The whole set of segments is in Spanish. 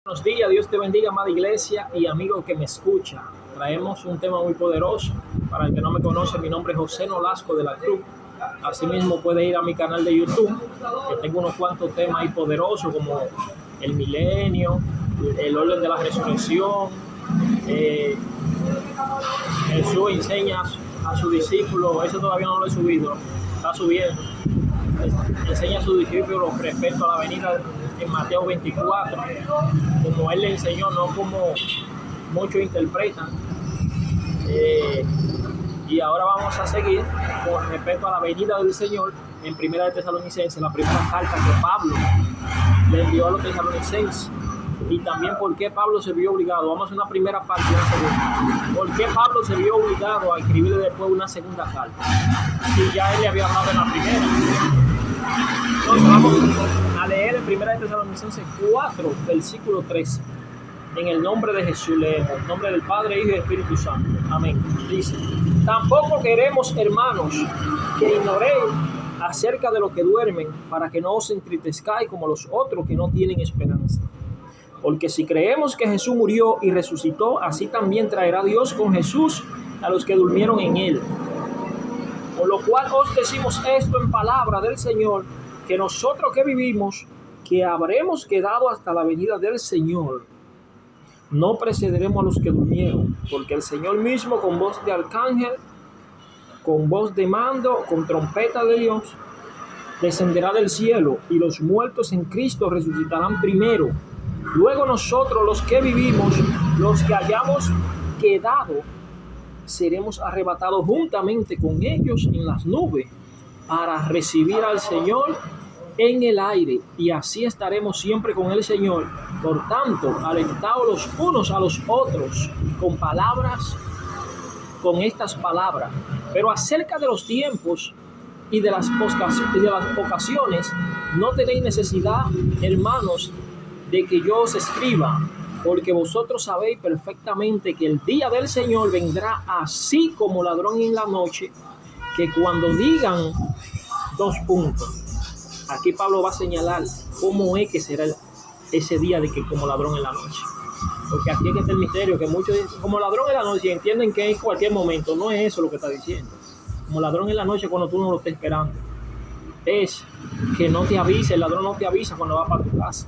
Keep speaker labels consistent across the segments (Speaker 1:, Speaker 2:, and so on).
Speaker 1: Buenos días, Dios te bendiga, amada iglesia y amigo que me escucha. Traemos un tema muy poderoso. Para el que no me conoce, mi nombre es José Nolasco de la Cruz. Asimismo puede ir a mi canal de YouTube, que tengo unos cuantos temas ahí poderosos como el milenio, el orden de la resurrección. Jesús enseña a sus discípulos, eso todavía no lo he subido, está subiendo. Enseña a sus discípulos respecto a la venida en Mateo 24, como él le enseñó, no como muchos interpretan. Y ahora vamos a seguir con respecto a la venida del Señor en Primera de Tesalonicenses, la primera carta que Pablo le envió a los tesalonicenses. Y también por qué Pablo se vio obligado. Vamos a hacer una primera parte y una segunda. ¿Por qué Pablo se vio obligado a escribirle después una segunda carta? Si ya él le había hablado en la primera. Entonces vamos a leer en Primera de Tesalonicenses 4, versículo 13. En el nombre de Jesús leemos, en nombre del Padre, Hijo y Espíritu Santo. Amén. Dice: tampoco queremos, hermanos, que ignoréis acerca de los que duermen, para que no os entristezcáis como los otros que no tienen esperanza. Porque si creemos que Jesús murió y resucitó, así también traerá Dios con Jesús a los que durmieron en él. Por lo cual os decimos esto en palabra del Señor, que nosotros que vivimos, que habremos quedado hasta la venida del Señor, no precederemos a los que durmieron, porque el Señor mismo, con voz de arcángel, con voz de mando, con trompeta de Dios, descenderá del cielo, y los muertos en Cristo resucitarán primero. Luego nosotros, los que vivimos, los que hayamos quedado, seremos arrebatados juntamente con ellos en las nubes para recibir al Señor en el aire, y así estaremos siempre con el Señor. Por tanto, alentaos los unos a los otros con estas palabras. Pero acerca de los tiempos y de las ocasiones, no tenéis necesidad, hermanos, de que yo os escriba, porque vosotros sabéis perfectamente que el día del Señor vendrá así como ladrón en la noche, que cuando digan dos puntos. Aquí Pablo va a señalar cómo es que será ese día de que como ladrón en la noche. Porque aquí es que está el misterio, que muchos dicen como ladrón en la noche, entienden que en cualquier momento. No es eso lo que está diciendo. Como ladrón en la noche cuando tú no lo estés esperando. Es que no te avise, el ladrón no te avisa cuando va para tu casa.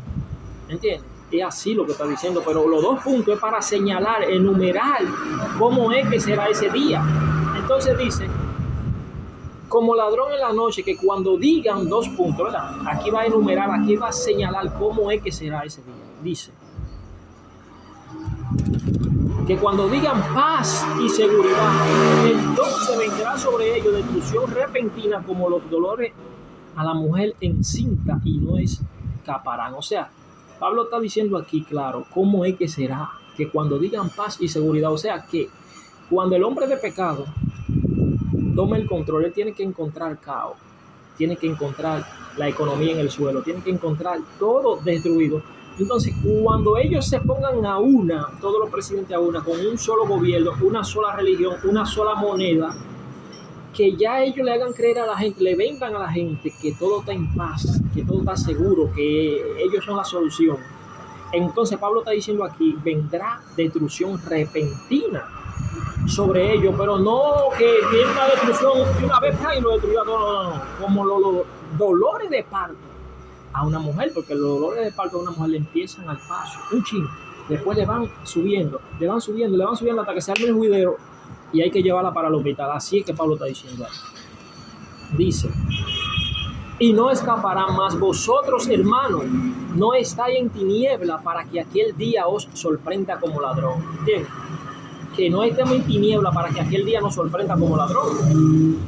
Speaker 1: ¿Entiendes? Es así lo que está diciendo, pero los dos puntos es para señalar, enumerar cómo es que será ese día. Entonces dice, como ladrón en la noche, que cuando digan dos puntos, ¿verdad? Aquí va a enumerar, aquí va a señalar cómo es que será ese día. Dice, que cuando digan paz y seguridad, entonces vendrá sobre ellos destrucción repentina como los dolores a la mujer encinta y no escaparán. O sea, Pablo está diciendo aquí, claro, cómo es que será, que cuando digan paz y seguridad, o sea, que cuando el hombre de pecado tome el control, él tiene que encontrar caos, tiene que encontrar la economía en el suelo, tiene que encontrar todo destruido. Entonces, cuando ellos se pongan a una, todos los presidentes a una, con un solo gobierno, una sola religión, una sola moneda, que ya ellos le hagan creer a la gente, le vendan a la gente que todo está en paz, que todo está seguro, que ellos son la solución. Entonces Pablo está diciendo aquí, vendrá destrucción repentina sobre ellos, pero no que viene una destrucción de una vez y lo destruya todo, no, como los dolores de parto a una mujer, porque los dolores de parto a una mujer le empiezan al paso, un chin, después le van subiendo hasta que se arme el juidero y hay que llevarla para el hospital. Así es que Pablo está diciendo ahí. Dice, y no escaparán más vosotros, hermanos, no estáis en tiniebla para que aquel día os sorprenda como ladrón. ¿Entiendes? Que no estemos en tiniebla para que aquel día nos sorprenda como ladrón.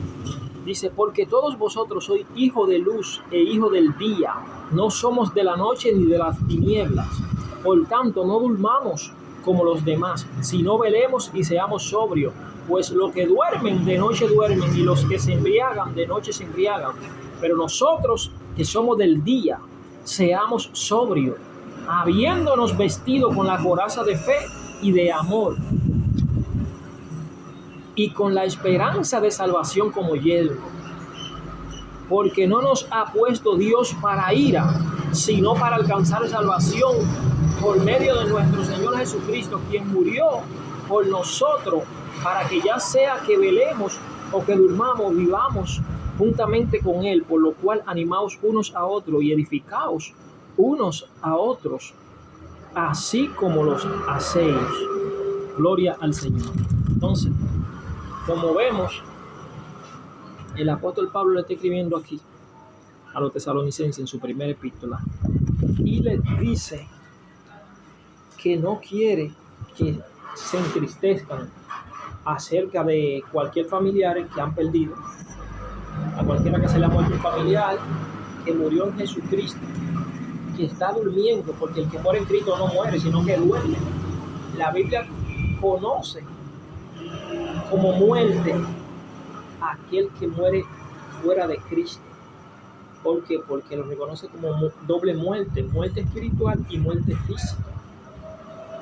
Speaker 1: Dice, porque todos vosotros sois hijos de luz e hijos del día, no somos de la noche ni de las tinieblas. Por tanto, no durmamos como los demás, sino velemos y seamos sobrios. Pues los que duermen de noche duermen, y los que se embriagan de noche se embriagan. Pero nosotros que somos del día, seamos sobrios, habiéndonos vestido con la coraza de fe y de amor, y con la esperanza de salvación como yelmo. Porque no nos ha puesto Dios para ira, sino para alcanzar salvación por medio de nuestro Señor Jesucristo, quien murió por nosotros, para que ya sea que velemos o que durmamos, vivamos juntamente con Él, por lo cual animaos unos a otros y edificaos unos a otros, así como los hacéis. Gloria al Señor. Entonces, como vemos, el apóstol Pablo le está escribiendo aquí a los tesalonicenses en su primera epístola y le dice que no quiere que se entristezcan acerca de cualquier familiar que han perdido, a cualquiera que se le ha muerto un familiar que murió en Jesucristo, que está durmiendo, porque el que muere en Cristo no muere, sino que duerme. La Biblia conoce como muerte a aquel que muere fuera de Cristo. ¿Por qué? Porque lo reconoce como doble muerte, muerte espiritual y muerte física.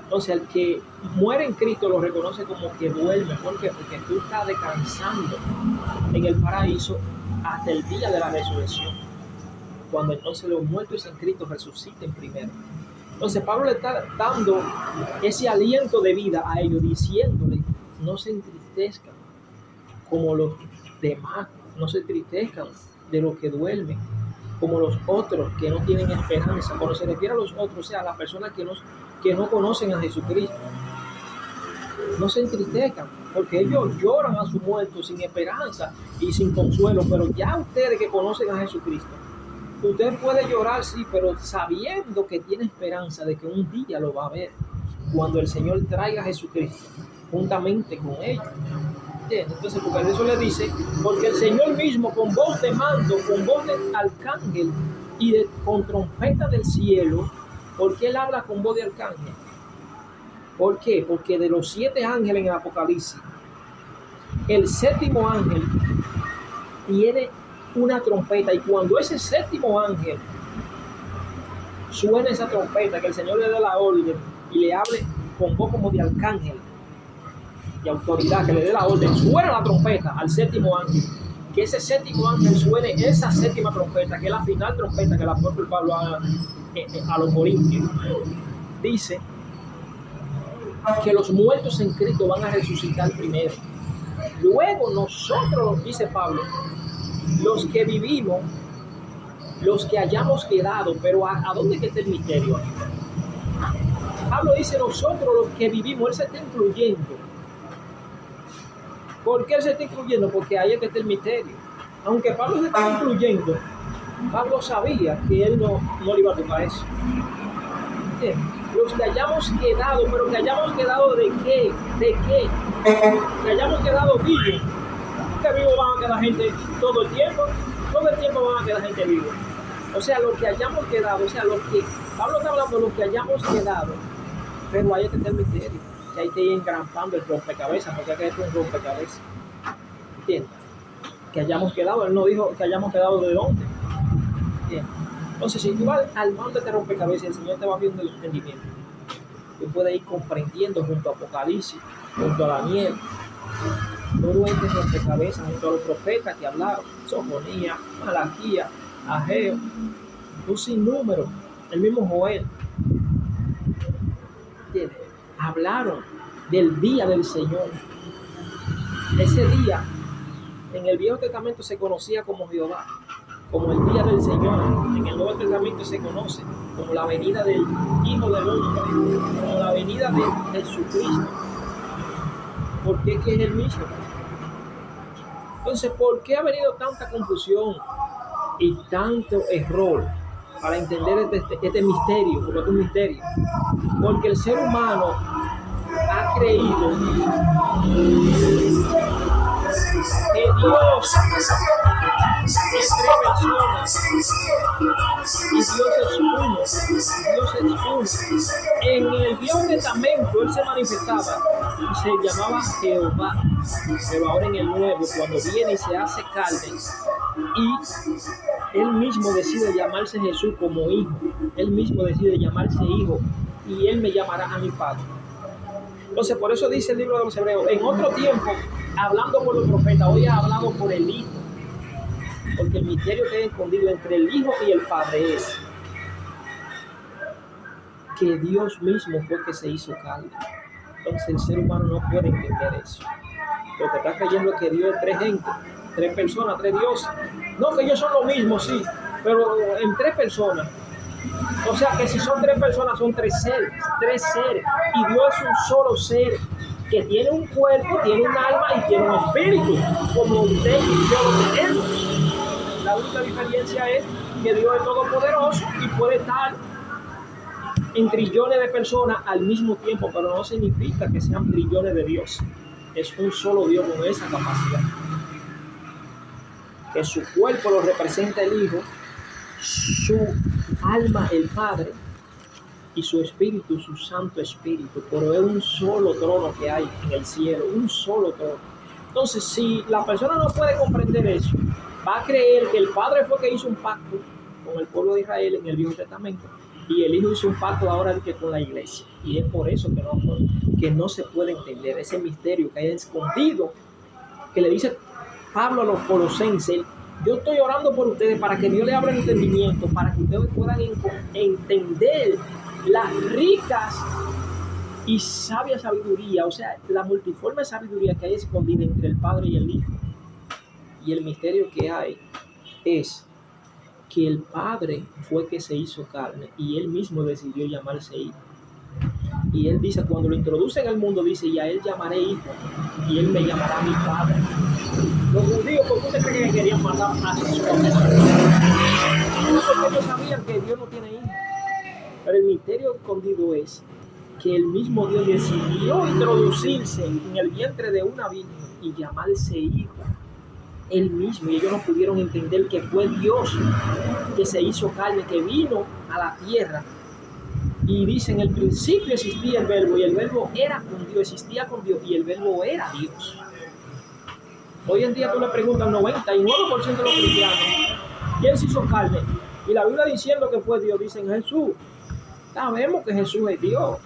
Speaker 1: Entonces, el que muere en Cristo lo reconoce como que duerme. ¿Por qué? Porque tú estás descansando en el paraíso hasta el día de la resurrección, cuando entonces los muertos en Cristo resuciten primero. Entonces Pablo le está dando ese aliento de vida a ellos, diciéndole: no se entristezcan como los demás, no se entristezcan de los que duermen, como los otros que no tienen esperanza. Cuando se refiere a los otros, o sea, a las personas que no conocen a Jesucristo, no se entristezcan, porque ellos lloran a su muerto sin esperanza y sin consuelo. Pero ya ustedes que conocen a Jesucristo, usted puede llorar, sí, pero sabiendo que tiene esperanza de que un día lo va a ver, cuando el Señor traiga a Jesucristo juntamente con ellos. Entonces, porque eso le dice: porque el Señor mismo, con voz de mando, con voz de arcángel y con trompeta del cielo. ¿Por qué él habla con voz de arcángel? ¿Por qué? Porque de los 7 ángeles en el Apocalipsis, el 7º ángel tiene una trompeta, y cuando ese 7º ángel suena esa trompeta, que el Señor le dé la orden y le hable con voz como de arcángel y autoridad, que le dé la orden, suena la trompeta al 7º ángel, que ese 7º ángel suene esa 7ª trompeta, que es la final trompeta que el apóstol Pablo habla a los Corintios. Dice que los muertos en Cristo van a resucitar primero. Luego nosotros, dice Pablo, los que vivimos, los que hayamos quedado. Pero ¿a dónde está el misterio? Pablo dice nosotros los que vivimos. Él se está incluyendo. ¿Por qué él se está incluyendo? Porque ahí es que está el misterio. Aunque Pablo se está incluyendo, Pablo sabía que él no le iba a tocar eso. Los que hayamos quedado. ¿Pero que hayamos quedado de qué? ¿De qué? Que hayamos quedado vivos. Que vivos van a quedar gente todo el tiempo van a quedar gente viva. O sea, los que hayamos quedado, o sea, los que Pablo está hablando de los que hayamos quedado, pero ahí está el misterio, que ahí te engrampando el rompecabezas, porque aquí es un rompecabezas. ¿Entiendes? Que hayamos quedado, él no dijo que hayamos quedado de dónde. ¿Entiendes? Entonces, si tú vas al mando de este rompecabezas, el Señor te va viendo el entendimiento. Tú puedes ir comprendiendo junto a Apocalipsis, junto a Daniel, todo este rompecabezas, junto a los profetas que hablaron: Sofonías, Malaquías, Ageo, un sinnúmero, el mismo Joel. ¿Entiendes? Hablaron del día del Señor. Ese día en el Viejo Testamento se conocía como Jehová, como el día del Señor. En el Nuevo Testamento se conoce como la venida del Hijo del Hombre, como la venida de Jesucristo. ¿Por qué? Que es el mismo. Entonces, ¿por qué ha venido tanta confusión y tanto error para entender este misterio? Porque es un misterio. Porque el ser humano ha creído que Dios es 3 personas y Dios es uno. Dios es uno. En el Viejo Testamento él se manifestaba y se llamaba Jehová, pero ahora en el Nuevo, cuando viene y se hace carne, y él mismo decide llamarse Jesús como hijo, él mismo decide llamarse hijo, y él me llamará a mi Padre. Entonces, por eso dice el libro de los Hebreos: en otro tiempo, hablando por los profetas, hoy ha hablado por el Hijo, porque el misterio que es escondido entre el Hijo y el Padre es que Dios mismo fue que se hizo carne. Entonces el ser humano no puede entender eso. Lo que está creyendo es que Dios es tres gentes, tres personas, tres dioses. No, que ellos son lo mismo, sí, pero en tres personas. O sea que si son tres personas, son tres seres, y Dios es un solo ser que tiene un cuerpo, tiene un alma y tiene un espíritu, como usted y yo lo tenemos. La única diferencia es que Dios es todopoderoso y puede estar en trillones de personas al mismo tiempo, pero no significa que sean trillones de Dios. Es un solo Dios con esa capacidad. Que su cuerpo lo representa el Hijo, su alma el Padre y su espíritu, su Santo Espíritu. Pero es un solo trono que hay en el cielo, un solo trono. Entonces, si la persona no puede comprender eso, va a creer que el Padre fue que hizo un pacto con el pueblo de Israel en el Viejo Testamento y el Hijo hizo un pacto ahora con la iglesia. Y es por eso que no se puede entender ese misterio que hay escondido, que le dice Pablo a los colosenses: yo estoy orando por ustedes para que Dios les abra el entendimiento, para que ustedes puedan entender las ricas y sabia sabiduría, o sea, la multiforme sabiduría que hay escondida entre el Padre y el Hijo. Y el misterio que hay es que el Padre fue que se hizo carne y Él mismo decidió llamarse Hijo. Y Él dice, cuando lo introduce en el mundo, dice: y a Él llamaré Hijo y Él me llamará mi Padre. Los judíos, ¿por qué usted cree que querían matar a Jesús? Porque ellos sabían que Dios no tiene hijos. Pero el misterio escondido es que el mismo Dios decidió introducirse en el vientre de una virgen y llamarse Hijo. Él mismo, y ellos no pudieron entender que fue Dios que se hizo carne, que vino a la tierra. Y dice: en el principio existía el verbo, y el verbo era con Dios, existía con Dios, y el verbo era Dios. Hoy en día tú le preguntas al 99% de los cristianos quién se hizo carne, y la Biblia diciendo que fue Dios, dicen Jesús. Sabemos que Jesús es Dios,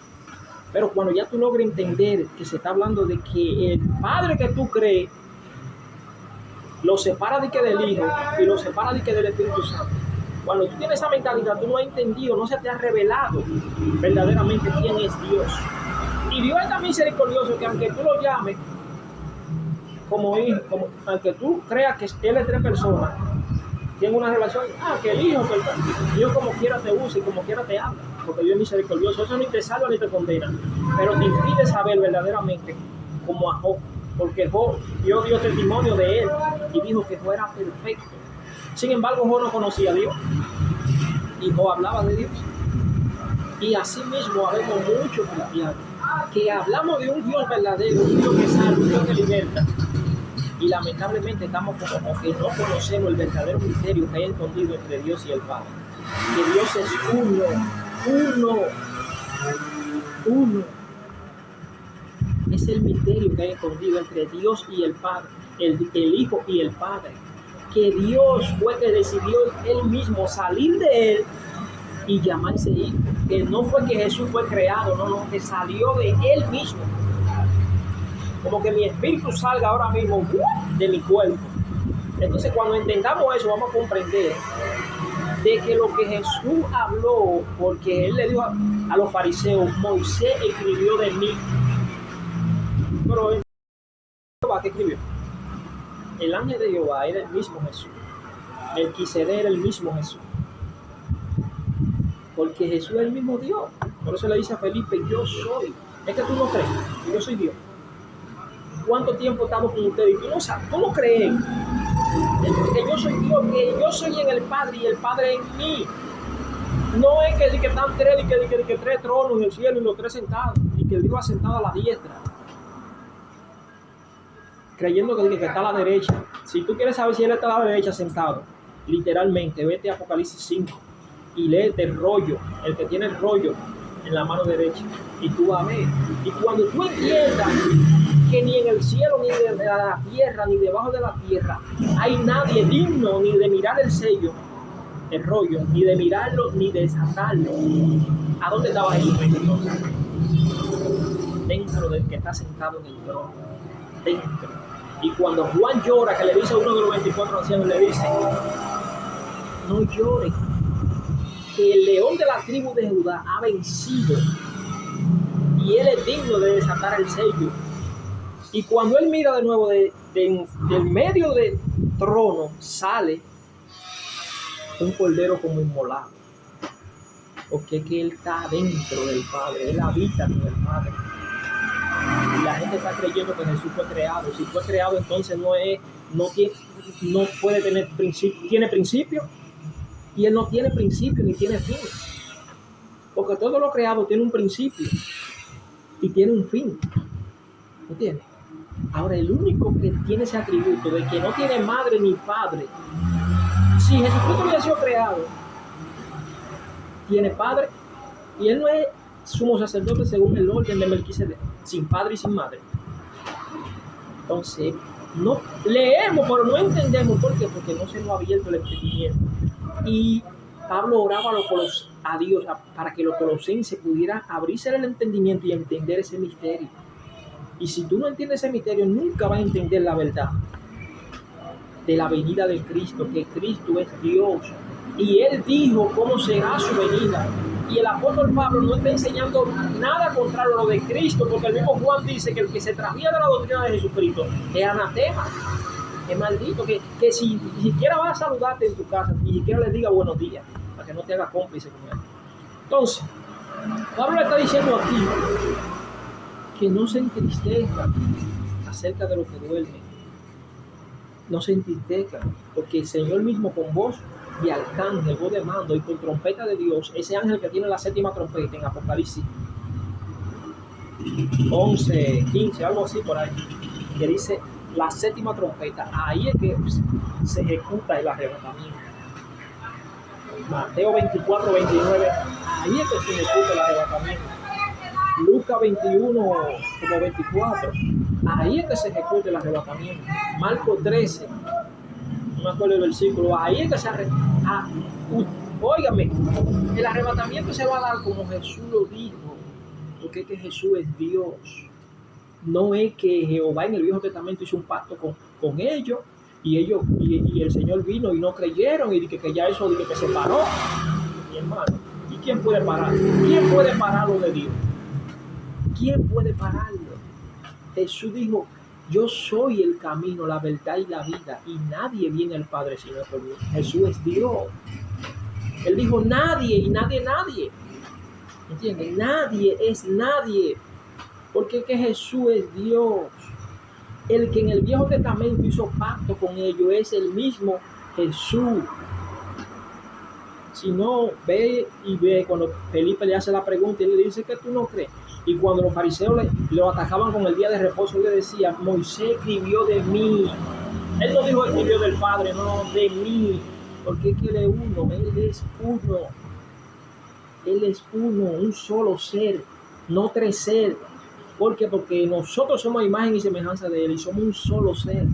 Speaker 1: pero cuando ya tú logras entender que se está hablando de que el Padre que tú crees lo separa de que del Hijo y lo separa de que del Espíritu Santo, cuando tú tienes esa mentalidad, tú no has entendido, no se te ha revelado verdaderamente quién es Dios. Y Dios es tan misericordioso que aunque tú lo llames como hijo, aunque tú creas que Él es tres personas, tiene una relación, que el Hijo, que Dios como quiera te usa y como quiera te habla, porque Dios es misericordioso. Eso ni te salva ni te condena, pero te impide saber verdaderamente como a Job, porque Job dio testimonio de él y dijo que Job era perfecto. Sin embargo, Job no conocía a Dios y Job hablaba de Dios. Y así mismo habemos muchos cristianos que hablamos de un Dios verdadero, un Dios que salva, un Dios que liberta, y lamentablemente estamos como que no conocemos el verdadero misterio que hay escondido entre Dios y el Padre. Que Dios es uno. Es el misterio que hay escondido entre Dios y el Padre, el Hijo y el Padre. Que Dios fue que decidió Él mismo salir de Él y llamarse Hijo. Que no fue que Jesús fue creado, no, que salió de Él mismo. Como que mi espíritu salga ahora mismo de mi cuerpo. Entonces, cuando entendamos eso, vamos a comprender de que lo que Jesús habló, porque Él le dijo a los fariseos: Moisés escribió de mí. Pero el Jehová que escribió, el ángel de Jehová era el mismo Jesús. Melquisedec era el mismo Jesús. Porque Jesús es el mismo Dios. Por eso le dice a Felipe: yo soy. Es que tú no crees que yo soy Dios. ¿Cuánto tiempo estamos con ustedes? Y tú no sabes, tú no crees que yo soy Dios, que yo soy en el Padre y el Padre en mí. No es que están tres, que tres tronos en el cielo y los tres sentados, y que Dios ha sentado a la diestra, creyendo que está a la derecha. Si tú quieres saber si Él está a la derecha sentado, literalmente, vete a Apocalipsis 5 y léete el rollo, el que tiene el rollo en la mano derecha, y tú vas a ver. Y cuando tú entiendas que ni en el cielo, ni de la tierra, ni debajo de la tierra hay nadie digno ni de mirar el sello, el rollo, ni de mirarlo, ni de desatarlo, ¿a dónde estaba Jesús entonces? Dentro del que está sentado en el trono, dentro. Y cuando Juan llora, que le dice a uno de los 24 ancianos, le dice: no lloren, que el león de la tribu de Judá ha vencido y él es digno de desatar el sello. Y cuando él mira de nuevo del medio del trono, sale un cordero como inmolado. Porque es que él está dentro del Padre, él habita con el Padre. Y la gente está creyendo que Jesús fue creado. Si fue creado, entonces no puede tener principio, tiene principio, y él no tiene principio ni tiene fin. Porque todo lo creado tiene un principio y tiene un fin. ¿Entiendes? Ahora, el único que tiene ese atributo de que no tiene madre ni padre, si Jesucristo hubiera sido creado, tiene padre, y él no es sumo sacerdote según el orden de Melquisedec, sin padre y sin madre. Entonces, no leemos, pero no entendemos. ¿Por qué? Porque no se nos ha abierto el entendimiento. Y Pablo oraba a Dios para que los colosenses pudieran abrirse el entendimiento y entender ese misterio. Y si tú no entiendes ese misterio, nunca vas a entender la verdad de la venida de Cristo, que Cristo es Dios. Y él dijo cómo será su venida. Y el apóstol Pablo no está enseñando nada contrario a lo de Cristo, porque el mismo Juan dice que el que se trasvía de la doctrina de Jesucristo es anatema, es maldito, que si ni siquiera va a saludarte en tu casa, ni siquiera le diga buenos días, para que no te haga cómplice con él. Entonces, Pablo está diciendo aquí que no se entristezcan acerca de lo que duerme. No se entristezcan, porque el Señor mismo con voz de arcángel, voz de mando y con trompeta de Dios, ese ángel que tiene la séptima trompeta en Apocalipsis 11, 15, algo así por ahí, que dice la séptima trompeta, ahí es que se ejecuta el arrebatamiento. Mateo 24, 29, ahí es que se ejecuta el arrebatamiento. Lucas 21, como 24, ahí es que se ejecuta el arrebatamiento. Marcos 13, no me acuerdo el versículo, ahí es que se óigame, el arrebatamiento se va a dar como Jesús lo dijo, porque es que Jesús es Dios. No es que Jehová en el Viejo Testamento hizo un pacto con ellos y el Señor vino y no creyeron y que ya eso que se paró. Mi hermano, ¿y quién puede parar? ¿Quién puede pararlo de Dios? ¿Quién puede pararlo? Jesús dijo: yo soy el camino, la verdad y la vida, y nadie viene al Padre sino por mí. Jesús es Dios. Él dijo nadie y nadie. ¿Entiendes? Nadie es nadie. Porque es que Jesús es Dios. El que en el Viejo Testamento hizo pacto con ellos es el mismo Jesús. Si no, ve cuando Felipe le hace la pregunta y le dice que tú no crees. Y cuando los fariseos lo atacaban con el día de reposo, él le decía: Moisés escribió de mí. Él no dijo escribió del Padre, no, de mí. Porque es que él es uno, él es uno. Él es uno, un solo ser, no tres seres. ¿Por qué? Porque nosotros somos imagen y semejanza de él y somos un solo ser.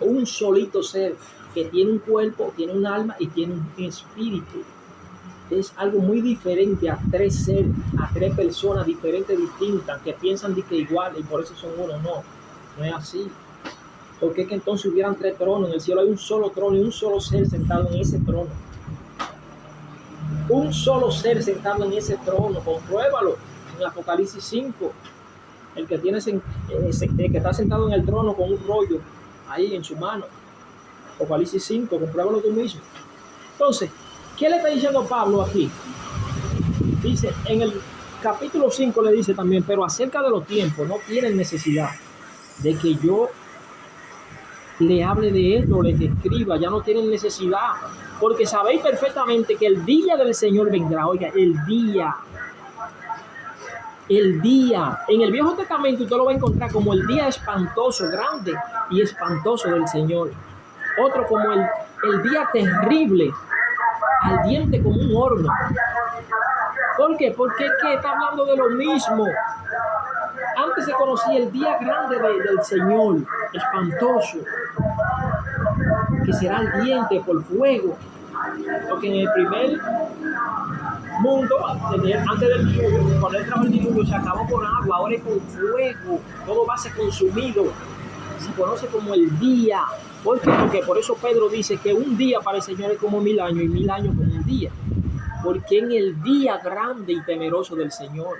Speaker 1: Un solito ser que tiene un cuerpo, tiene un alma y tiene un espíritu. Es algo muy diferente a tres seres, a tres personas diferentes, distintas, que piensan de que igual y por eso son uno. No es así. Porque es que entonces hubieran tres tronos. En el cielo hay un solo trono y un solo ser sentado en ese trono. Un solo ser sentado en ese trono. Compruébalo en Apocalipsis 5. El que está sentado en el trono con un rollo ahí en su mano. Apocalipsis 5, compruébalo tú mismo. Entonces, ¿qué le está diciendo Pablo aquí? Dice, en el capítulo 5 le dice también: pero acerca de los tiempos no tienen necesidad de que yo le hable de esto, les escriba, ya no tienen necesidad, porque sabéis perfectamente que el día del Señor vendrá. Oiga, el día, en el Viejo Testamento usted lo va a encontrar como el día espantoso, grande y espantoso del Señor. Otro como el día terrible, ardiente como un horno. ¿Por qué? Porque es que está hablando de lo mismo. Antes se conocía el día grande del Señor, espantoso, que será ardiente por fuego. Porque en el primer mundo, antes del diluvio, cuando él trajo el diluvio, se acabó con agua, ahora es con fuego, todo va a ser consumido. Se conoce como el día. ¿Por qué? Porque por eso Pedro dice que un día para el Señor es como 1000 años y 1000 años como un día. porque en el día grande y temeroso del Señor,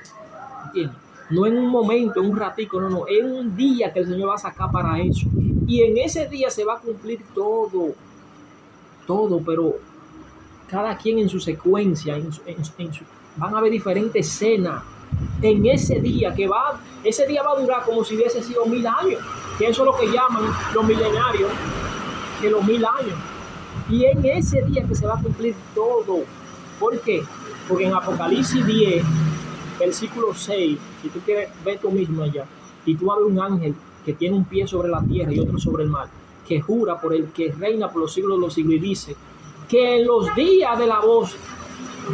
Speaker 1: ¿entiendes? No en un momento, en un ratico, no, en un día que el Señor va a sacar para eso. Y en ese día se va a cumplir todo, pero cada quien en su secuencia, van a haber diferentes escenas en ese día ese día va a durar como si hubiese sido 1000 años, que eso es lo que llaman los milenarios, que los 1000 años. Y en ese día que se va a cumplir todo. ¿Por qué? Porque en Apocalipsis 10, versículo 6, si tú quieres ver tú mismo allá, y tú vas a ver un ángel que tiene un pie sobre la tierra y otro sobre el mar, que jura por el que reina por los siglos de los siglos, y dice que en los días de la voz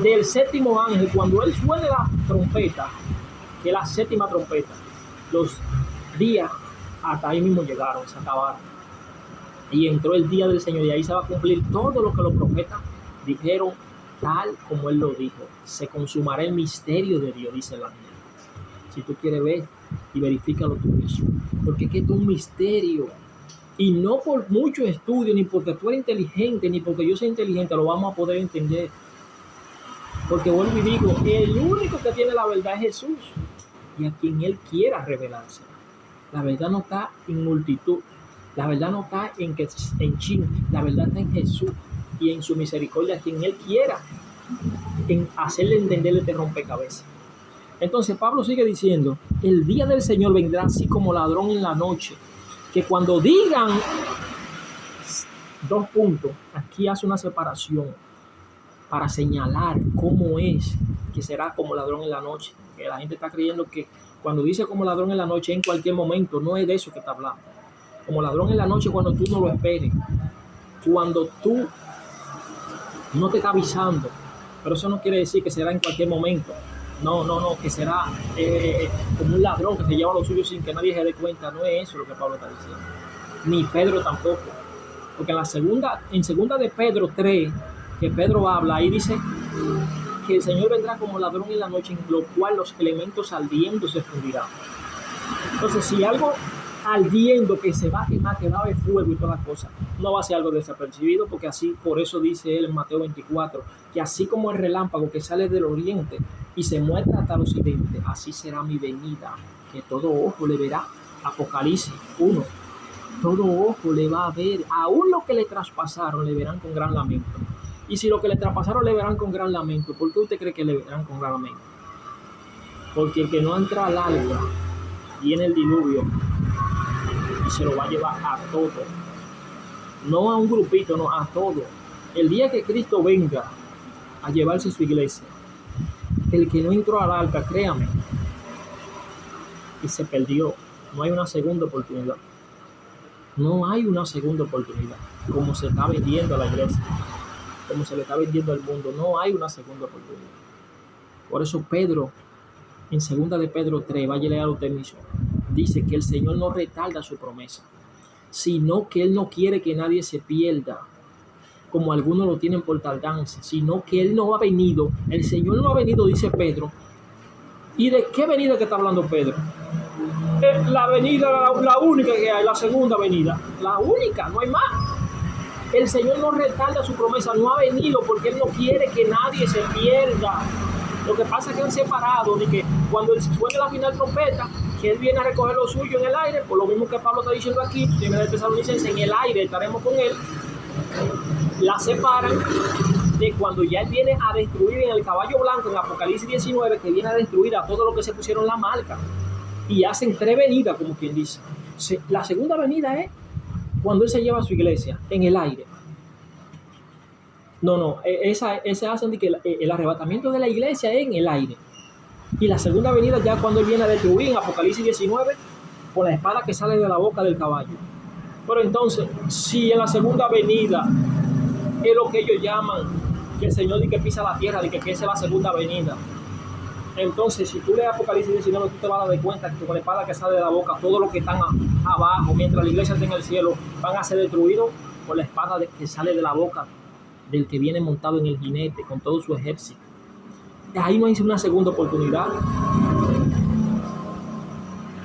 Speaker 1: del séptimo ángel, cuando él suene la trompeta, que es la séptima trompeta, los días hasta ahí mismo llegaron, se acabaron. Y entró el día del Señor, y ahí se va a cumplir todo lo que los profetas dijeron, tal como él lo dijo. Se consumará el misterio de Dios, dice la Biblia. Si tú quieres ver y verifícalo tú mismo, porque es que esto es un misterio, y no por mucho estudio, ni porque tú eres inteligente, ni porque yo soy inteligente, lo vamos a poder entender. Porque vuelvo y digo, el único que tiene la verdad es Jesús, y a quien él quiera revelarse. La verdad no está en multitud, la verdad no está en China, la verdad está en Jesús y en su misericordia, a quien él quiera, en hacerle entender este rompecabezas. Entonces Pablo sigue diciendo, el día del Señor vendrá así como ladrón en la noche, que cuando digan, dos puntos, aquí hace una separación para señalar cómo es que será como ladrón en la noche, que la gente está creyendo que cuando dice como ladrón en la noche en cualquier momento, no es de eso que está hablando. Como ladrón en la noche cuando tú no lo esperes, cuando tú no te está avisando, pero eso no quiere decir que será en cualquier momento. No, que será como un ladrón que se lleva lo suyo sin que nadie se dé cuenta. No es eso lo que Pablo está diciendo, ni Pedro tampoco, porque en segunda de Pedro 3, que Pedro habla, ahí dice que el Señor vendrá como ladrón en la noche, en lo cual los elementos ardiendo se fundirán. Entonces, si algo ardiendo que se va a quemar, que va a haber fuego y todas las cosas, no va a ser algo desapercibido, porque así, por eso dice él en Mateo 24, que así como el relámpago que sale del oriente y se muestra hasta el occidente, así será mi venida, que todo ojo le verá. Apocalipsis 1, todo ojo le va a ver, aún lo que le traspasaron le verán con gran lamento. Y si lo que le traspasaron le verán con gran lamento, ¿por qué usted cree que le verán con gran lamento? Porque el que no entra al alba viene el diluvio y se lo va a llevar a todo. No a un grupito, no, a todo. El día que Cristo venga a llevarse su iglesia, el que no entró al arca, créame, y se perdió. No hay una segunda oportunidad. No hay una segunda oportunidad. Como se está vendiendo a la iglesia, como se le está vendiendo al mundo, no hay una segunda oportunidad. Por eso Pedro, en segunda de Pedro 3, vaya a leer usted mismo, dice que el Señor no retarda su promesa, sino que Él no quiere que nadie se pierda, como algunos lo tienen por tardanza, sino que Él no ha venido, el Señor no ha venido, dice Pedro. ¿Y de qué venida que está hablando Pedro? La venida, la única que hay, la segunda venida, la única, no hay más. El Señor no retarda su promesa, no ha venido porque Él no quiere que nadie se pierda. Lo que pasa es que han separado de que cuando suene la final trompeta, que Él viene a recoger lo suyo en el aire, por lo mismo que Pablo está diciendo aquí, en el Tesalonicenses, en el aire estaremos con Él. La separan de cuando ya Él viene a destruir en el caballo blanco, en Apocalipsis 19, que viene a destruir a todos los que se pusieron la marca. Y hacen 3 venidas, como quien dice. La segunda venida es cuando Él se lleva a su iglesia en el aire. Esa hacen de que el arrebatamiento de la iglesia es en el aire. Y la segunda venida ya cuando Él viene a destruir en Apocalipsis 19 con la espada que sale de la boca del caballo. Pero entonces, si en la segunda venida es lo que ellos llaman que el Señor dice que pisa la tierra, de que esa es la segunda venida, entonces si tú lees Apocalipsis 19, tú te vas a dar cuenta que con la espada que sale de la boca, todos los que están abajo, mientras la iglesia está en el cielo, van a ser destruidos por la espada que sale de la boca del que viene montado en el jinete con todo su ejército. Ahí no hay una segunda oportunidad,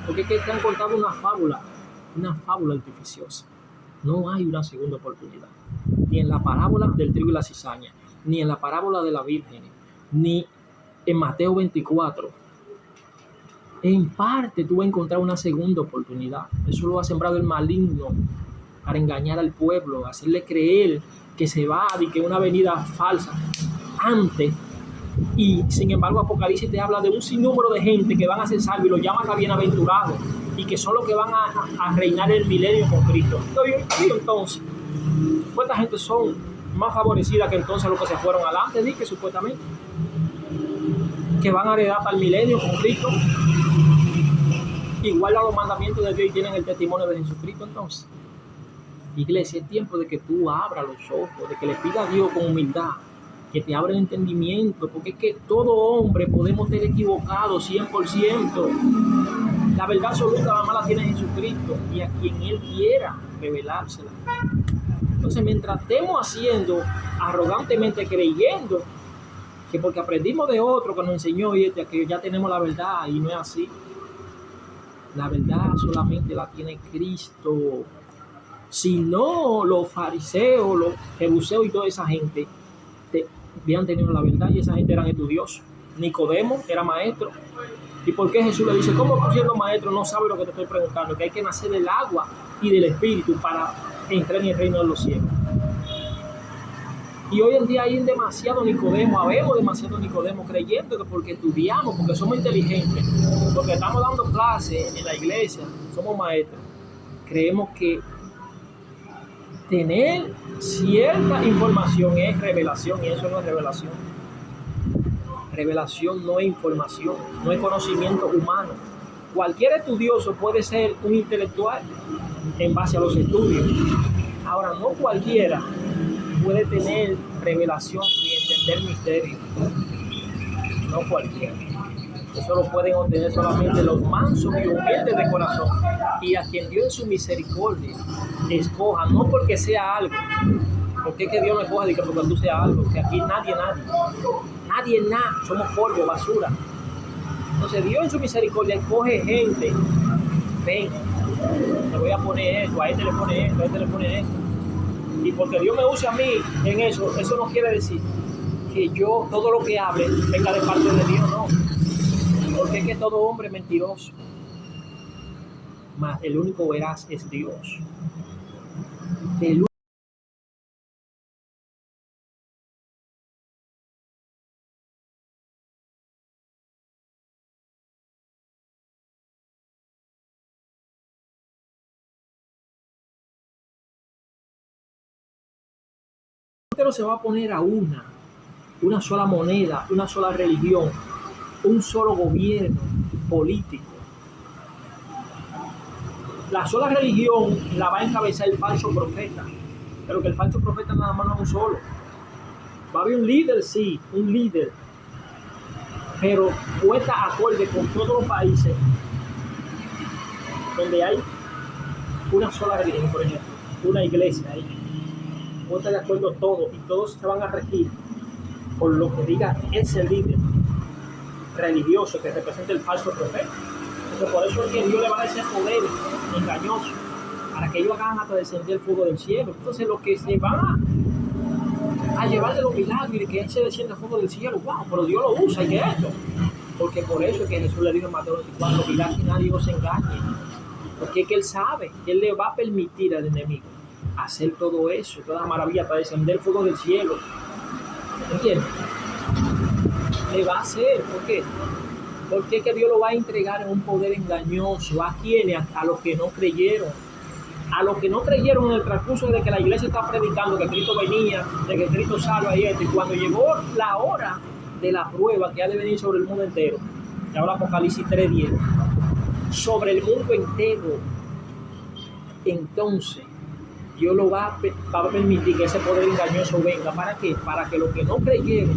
Speaker 1: porque es que te han contado una fábula artificiosa. No hay una segunda oportunidad, ni en la parábola del trigo y la cizaña, ni en la parábola de la Virgen, ni en Mateo 24. En parte tú vas a encontrar una segunda oportunidad. Eso lo ha sembrado el maligno para engañar al pueblo, hacerle creer que se va y que es una venida falsa antes. Y sin embargo Apocalipsis te habla de un sinnúmero de gente que van a ser salvos y los llaman a bienaventurados y que son los que van a reinar el milenio con Cristo. Y entonces, pues esta gente son más favorecidas que entonces los que se fueron adelante, que supuestamente que van a heredar para el milenio con Cristo, igual a los mandamientos de Dios y tienen el testimonio de Jesucristo. Entonces, iglesia, es tiempo de que tú abras los ojos, de que le pidas a Dios con humildad que te abra el entendimiento, porque es que todo hombre podemos estar equivocados 100%. La verdad absoluta nada más la tiene Jesucristo y a quien Él quiera revelársela. Entonces, mientras estemos haciendo arrogantemente, creyendo que porque aprendimos de otro que nos enseñó y que ya tenemos la verdad, y no es así. La verdad solamente la tiene Cristo. Si no, los fariseos, los jebuseos y toda esa gente habían tenido la verdad y esa gente eran estudiosos. Nicodemo era maestro. ¿Y por qué Jesús le dice, cómo tú siendo maestro no sabes lo que te estoy preguntando? Que hay que nacer del agua y del espíritu para entrar en el reino de los cielos. Y hoy en día hay demasiado Nicodemo, habemos demasiado Nicodemo creyendo que porque estudiamos, porque somos inteligentes, porque estamos dando clases en la iglesia, somos maestros, creemos que tener cierta información es revelación, y eso no es revelación. Revelación no es información, no es conocimiento humano. Cualquier estudioso puede ser un intelectual en base a los estudios. Ahora, no cualquiera puede tener revelación ni entender misterios. No cualquiera. Eso lo pueden obtener solamente los mansos y humildes de corazón, y a quien Dios en su misericordia escoja, no porque sea algo, porque es que Dios no escoja de que porque tú seas algo, que aquí nadie, somos polvo, basura. Entonces Dios en su misericordia escoge gente, ven, le voy a poner esto, a este le pone esto, a este le pone esto, y porque Dios me use a mí en eso, eso no quiere decir que yo todo lo que hable venga de parte de Dios, no. Porque es que todo hombre es mentiroso, mas el único veraz es Dios. El único se va a poner a una sola moneda, una sola religión, un solo gobierno político. La sola religión la va a encabezar el falso profeta, pero que el falso profeta nada más no es un solo. Va a haber un líder, sí, un líder, pero puesta acorde con todos los países donde hay una sola religión, por ejemplo, una iglesia ahí, puesta de acuerdo todos, y todos se van a regir por lo que diga ese líder religioso que representa el falso profeta. Entonces, por eso es que Dios le va a dar ese poder engañoso para que ellos hagan hasta descender el fuego del cielo. Entonces, los que se van a llevar de los milagros y de que Él se desciende el fuego del cielo, wow, pero Dios lo usa y que esto. Porque por eso es que Jesús le dijo en Mateo 24, mirad que nadie os engañe. Porque es que Él sabe que Él le va a permitir al enemigo hacer todo eso, toda maravilla para descender el fuego del cielo. ¿Entiendes? Le va a hacer, ¿por qué? Porque es que Dios lo va a entregar en un poder engañoso. ¿A quiénes? A los que no creyeron. A los que no creyeron en el transcurso de que la iglesia está predicando que Cristo venía, de que Cristo salva y esto. Y cuando llegó la hora de la prueba que ha de venir sobre el mundo entero, y ahora Apocalipsis 3:10, sobre el mundo entero, entonces Dios lo va a permitir que ese poder engañoso venga. ¿Para qué? Para que los que no creyeron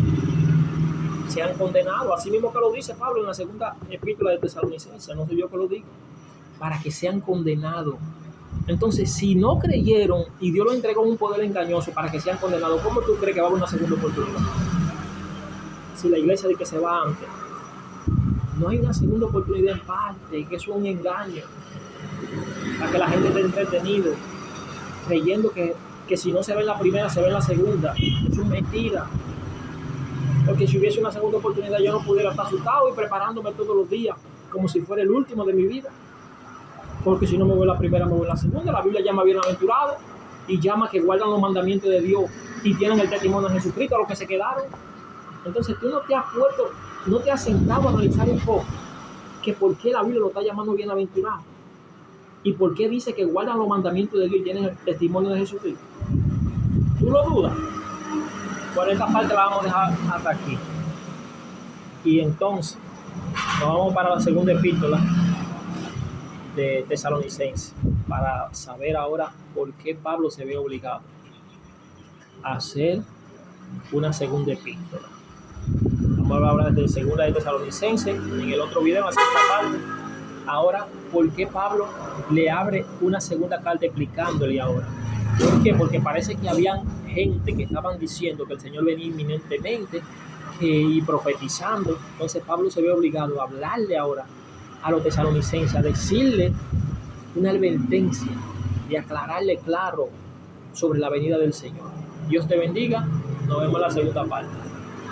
Speaker 1: sean condenados. Así mismo que lo dice Pablo en la segunda epístola de Tesalonicenses, no soy yo que lo digo, para que sean condenados. Entonces, si no creyeron y Dios lo entregó un poder engañoso para que sean condenados, ¿cómo tú crees que va a haber una segunda oportunidad? Si la iglesia dice que se va antes, no hay una segunda oportunidad en parte, que eso es un engaño, para que la gente esté entretenida, creyendo que si no se ve en la primera, se ve en la segunda. Eso es mentira. Porque si hubiese una segunda oportunidad, yo no pudiera estar asustado y preparándome todos los días como si fuera el último de mi vida. Porque si no me voy la primera, me voy la segunda. La Biblia llama bienaventurado y llama que guardan los mandamientos de Dios y tienen el testimonio de Jesucristo a los que se quedaron. Entonces tú no te has puesto, no te has sentado a analizar un poco que por qué la Biblia lo está llamando bienaventurado y por qué dice que guardan los mandamientos de Dios y tienen el testimonio de Jesucristo. ¿Tú lo dudas? Por esta parte la vamos a dejar hasta aquí. Y entonces nos vamos para la segunda epístola de Tesalonicenses para saber ahora por qué Pablo se ve obligado a hacer una segunda epístola. Vamos a hablar de segunda de Tesalonicenses en el otro video, en la segunda parte. Ahora, ¿por qué Pablo le abre una segunda carta explicándole ahora? ¿Por qué? Porque parece que habían gente que estaban diciendo que el Señor venía inminentemente y profetizando. Entonces Pablo se ve obligado a hablarle ahora a los tesalonicenses, a decirle una advertencia y aclararle claro sobre la venida del Señor. Dios te bendiga. Nos vemos en la segunda parte.